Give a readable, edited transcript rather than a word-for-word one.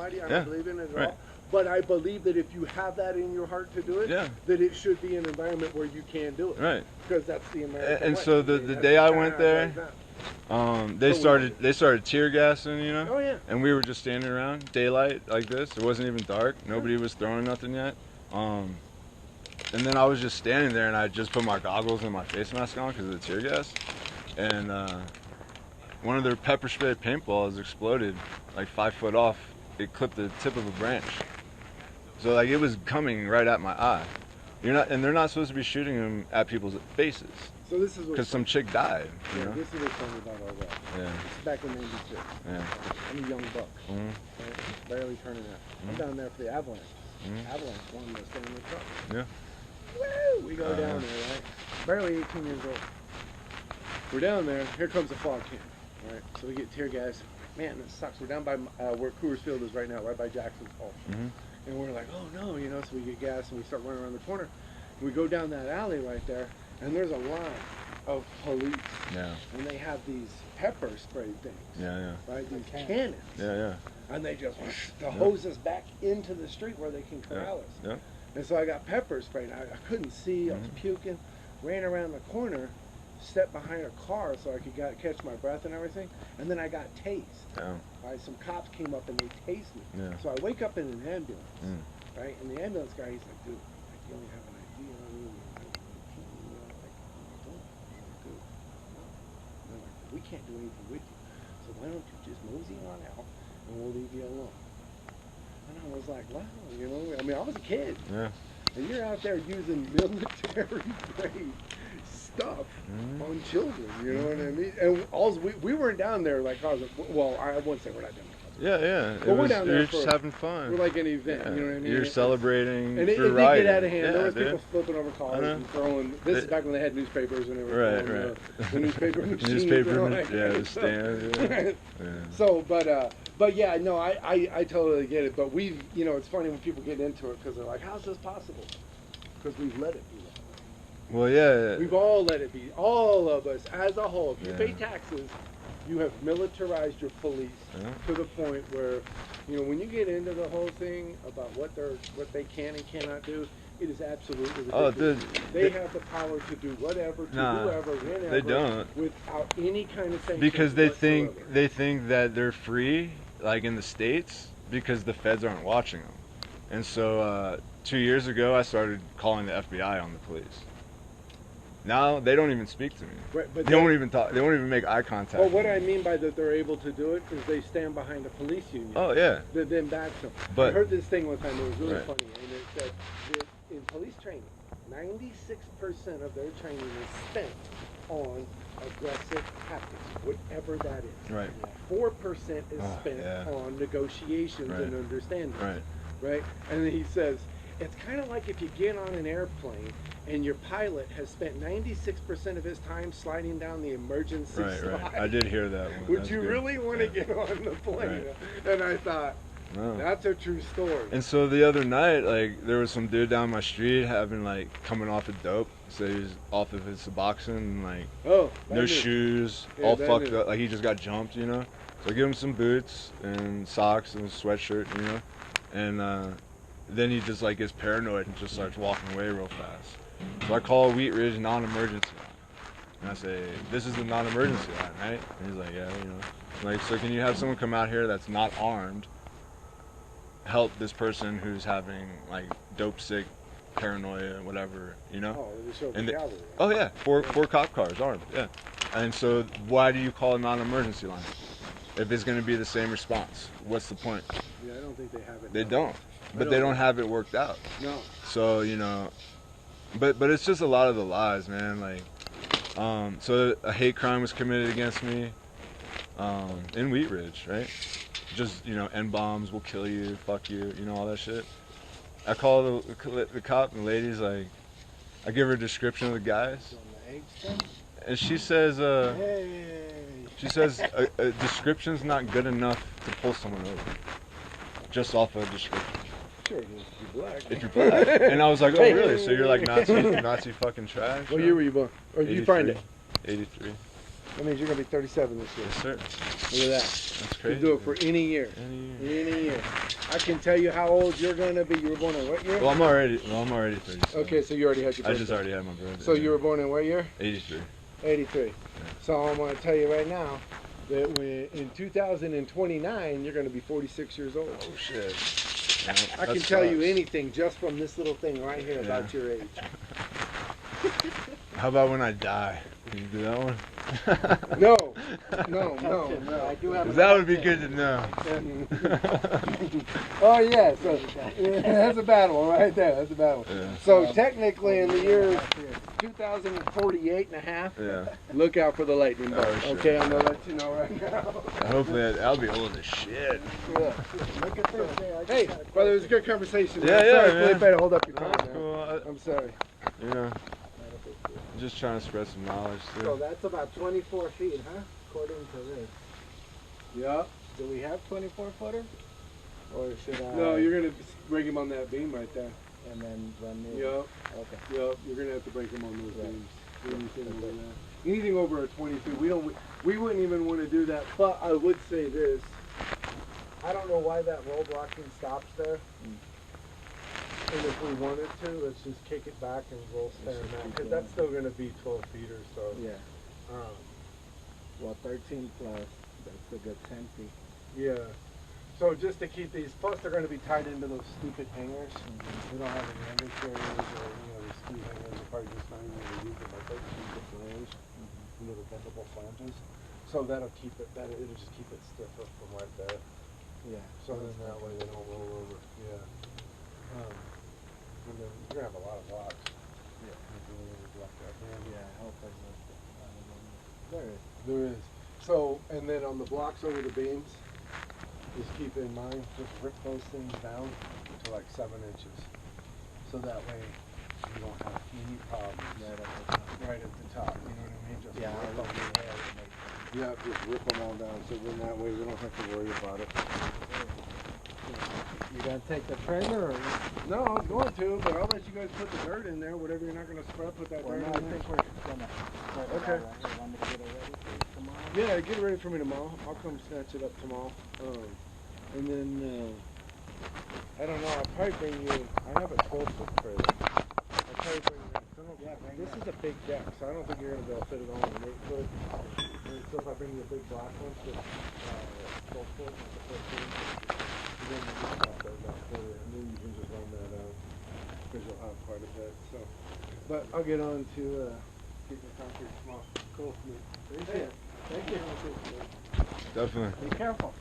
idea. I don't believe in it at all. But I believe that if you have that in your heart to do it, that it should be an environment where you can do it. Right. Because that's the American way. And so the day I went there, they started tear gassing, you know. Oh yeah. And we were just standing around, daylight like this. It wasn't even dark. Nobody was throwing nothing yet. And then I was just standing there, and I just put my goggles and my face mask on because of the tear gas. And one of their pepper spray paintballs exploded like 5 foot off. It clipped the tip of a branch. So like it was coming right at my eye. And they're not supposed to be shooting them at people's faces. So this is because some chick died. You know? This is what's funny about all that. Yeah. It's back in '96. Yeah. I'm a young buck, right? Barely turning out. I'm down there for the Avalanche. Avalanche won the Stanley Cup. Yeah. Woo! We go down there, right? Barely 18 years old. We're down there. Here comes the fog camp, right? So we get tear gas. Man, this sucks. We're down by where Coors Field is right now, right by Jackson's Falls. And we're like, oh no, you know, so we get gas and we start running around the corner. We go down that alley right there, and there's a line of police. Yeah. And they have these pepper spray things. Yeah, yeah. Right? These cannons. Yeah, yeah. And they just hose us back into the street where they can corral us. Yeah. And so I got pepper sprayed. I couldn't see. I was puking. Ran around the corner, stepped behind a car so I could catch my breath and everything. And then I got tased. Yeah. Right? Some cops came up and they tased me. Yeah. So I wake up in an ambulance. Right? And the ambulance guy, he's like, dude, you only have an ID on you. We can't do anything with you. So why don't you just mosey on out and we'll leave you alone? And I was like, wow, you know, I mean, I was a kid. Yeah. And you're out there using military-grade stuff on children, you know what I mean? And also, we weren't down there like, well, I wouldn't say we're not down there. Yeah, yeah. But we're down there you're just having fun. We're like an event, you know what I mean? You're celebrating. And it did get out of hand. There was people flipping over cars and throwing. This is back when they had newspapers and everything. Right. The newspaper machine. The stand. Yeah. So, but yeah, no, I totally get it. But we've, you know, it's funny when people get into it because they're like, how's this possible? Because we've let it be that way. Well, yeah. We've all let it be. All of us as a whole. If you pay taxes, you have militarized your police to the point where, you know, when you get into the whole thing about what they can and cannot do, it is absolutely ridiculous. They have the power to do whatever, to whoever, whenever. They don't. Without any kind of sanction. Because they think that they're free, like in the States, because the feds aren't watching them. And so 2 years ago, I started calling the FBI on the police. Now they don't even speak to me. Right, but they don't even talk. They won't even make eye contact. Well, what I mean by that they're able to do it is they stand behind a police union. Oh yeah. That then backs them. But I heard this thing one time. It was really funny, and it said that in police training, 96% of their training is spent on aggressive tactics, whatever that is. Right. 4% is spent on negotiations and understanding. Right. Right. And then he says it's kind of like if you get on an airplane and your pilot has spent 96% of his time sliding down the emergency slide. Right. I did hear that one. Would you really want to get on the plane? And I thought, that's a true story. And so the other night, like, there was some dude down my street coming off of dope. So he was off of his Suboxone and no shoes, all fucked up. Like he just got jumped, you know. So I give him some boots and socks and a sweatshirt, you know. And then he just like gets paranoid and just starts walking away real fast. So I call Wheat Ridge non-emergency line. And I say, this is the non-emergency line, right? And he's like, yeah, you know. Like, so can you have someone come out here that's not armed, help this person who's having like dope sick, paranoia, whatever, you know? Oh yeah, four cop cars armed, yeah. And so why do you call a non-emergency line if it's going to be the same response? What's the point? Yeah, I don't think they have it. They don't. But they don't have it worked out. No. So, you know, but it's just a lot of the lies, man. Like, so a hate crime was committed against me in Wheat Ridge, right? Just, you know, N-bombs will kill you, fuck you, you know, all that shit. I call the cop, and the lady's like, I give her a description of the guys. And she says, a description's not good enough to pull someone over. Just off a description. Sure, if you're black. If you're black. And I was like, oh, really? So you're like Nazi fucking trash? What year were you born? Or did you find it? 83. That means you're going to be 37 this year. Yes, sir. Look at that. That's crazy. You do it for any year. Any year. Any year. I can tell you how old you're gonna be. You were born in what year? Well, I'm already 30. Okay, so you already had your birthday. I just already had my birthday. So you were born in what year? 83. 83. Yeah. So I'm gonna tell you right now that in 2029 you're gonna be 46 years old. Oh shit. I can tell you anything just from this little thing right here about your age. How about when I die? Can you do that one? No. I do have. That would be good to know. Oh yeah, so that's a bad one right there. That's a bad one. Yeah. So technically, in the year 2048 and a half, Yeah. look out for the lightning bolt. Oh, sure. Okay, I'm gonna let you know right now. Hopefully, I'll be old as shit. Yeah. Look at this. Hey, brother, it was a good conversation. Yeah, man. yeah, Sorry, man. Felipe, to hold up your No, time. that's Man. cool. I'm sorry. You know, I'm just trying to spread some knowledge So too. that's about 24 feet, huh? According to this. Yep. Do we have 24 footer? Or should I? No, you're gonna break him on that beam right there. And then run the. Yep. Okay. Yep. You're gonna have to break him on those Right. beams. Anything over that. Anything over a 22, we wouldn't even want to do that. But I would say this. I don't know why that roll blocking stops there. And if we wanted to, let's just kick it back and roll stand that, because that's still going to be 12 feet or so. Yeah. Well, 13 plus. That's a good 10 feet. Yeah. So just to keep these, plus they're going to be tied into those stupid hangers. We don't have any under carriers or these ski hangers. We're probably just not even going to use them by 13 foot range. The bendable flanges. So that'll keep it. It'll just keep it stiffer from right there. Yeah. So then that way they don't roll over. Yeah. And then you're gonna have a lot of blocks. Yeah. Hopefully. There is. So, and then on the blocks over the beams, just keep in mind, just rip those things down to like 7 inches. So that way you don't have any problems right at the top. You know what I mean? Just rip them. Yeah, just rip them all down. So then that way we don't have to worry about it. You gonna take the trailer or? No, I was going to, but I'll let you guys put the dirt in there. Whatever you're not going to spread, put that Well, dirt no, in I there. think we're gonna spread it Okay. out right here. Want me to get it ready for tomorrow? Yeah, get it ready for me tomorrow. I'll come snatch it up tomorrow. And then, I don't know, I'll probably bring you, I have a 12-foot trailer. I'll probably bring you, this is a big deck, so I don't think you're going to be able to fit it on an 8-foot. And so if I bring you a big black one, just 12-foot, like a 15, and then you just pop those out for you, and then you can just run that out, because you'll have quite a bit, so. But I'll get on to keeping concrete small. Cool. Thank you. Definitely. Be careful.